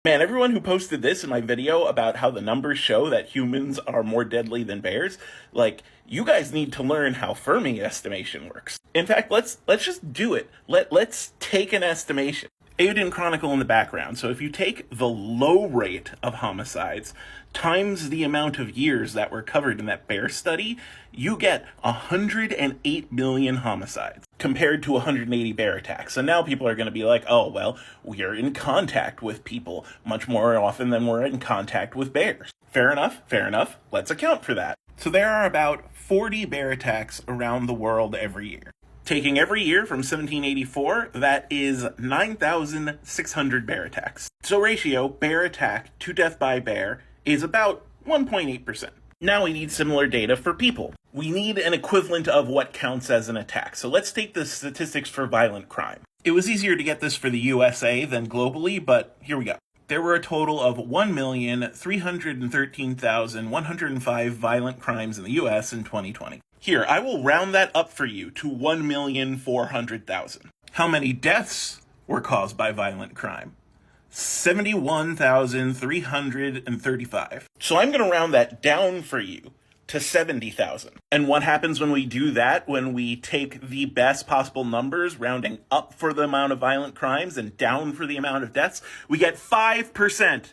Man, everyone who posted this in my video about how the numbers show that humans are more deadly than bears, you guys need to learn how Fermi estimation works. In fact, let's just do it. Let's take an estimation. Eowyn Chronicle in the background. So if you take the low rate of homicides times the amount of years that were covered in that bear study, you get 108 million homicides compared to 180 bear attacks. So now people are going to be like, oh, well, we're in contact with people much more often than we're in contact with bears. Fair enough, fair enough. Let's account for that. So there are about 40 bear attacks around the world every year. Taking every year from 1784, that is 9,600 bear attacks. So ratio bear attack to death by bear is about 1.8%. Now we need similar data for people. We need an equivalent of what counts as an attack. So let's take the statistics for violent crime. It was easier to get this for the USA than globally, but here we go. There were a total of 1,313,105 violent crimes in the US in 2020. Here, I will round that up for you to 1,400,000. How many deaths were caused by violent crime? 71,335. So I'm going to round that down for you to 70,000. And what happens when we do that, when we take the best possible numbers, rounding up for the amount of violent crimes and down for the amount of deaths? We get 5%.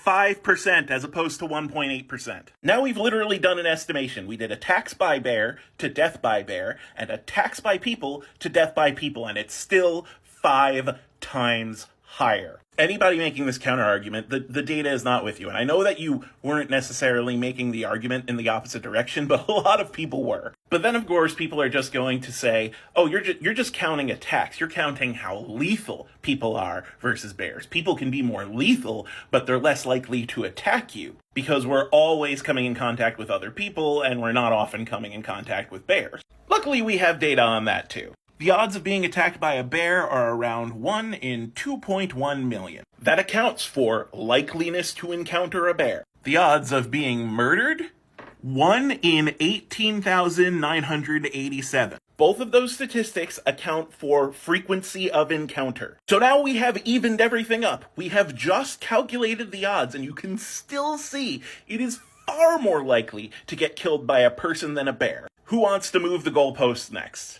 5% as opposed to 1.8%. Now we've literally done an estimation. We did attacks by bear to death by bear and attacks by people to death by people, and it's still 5 times higher. Anybody making this counter argument, the data is not with you. And I know that you weren't necessarily making the argument in the opposite direction, but a lot of people were. But then, of course, people are just going to say, oh, you're just counting attacks. You're counting how lethal people are versus bears. People can be more lethal, but they're less likely to attack you because we're always coming in contact with other people and we're not often coming in contact with bears. Luckily, we have data on that too. The odds of being attacked by a bear are around 1 in 2.1 million. That accounts for likeliness to encounter a bear. The odds of being murdered? 1 in 18,987. Both of those statistics account for frequency of encounter. So now we have evened everything up. We have just calculated the odds, and you can still see it is far more likely to get killed by a person than a bear. Who wants to move the goalposts next?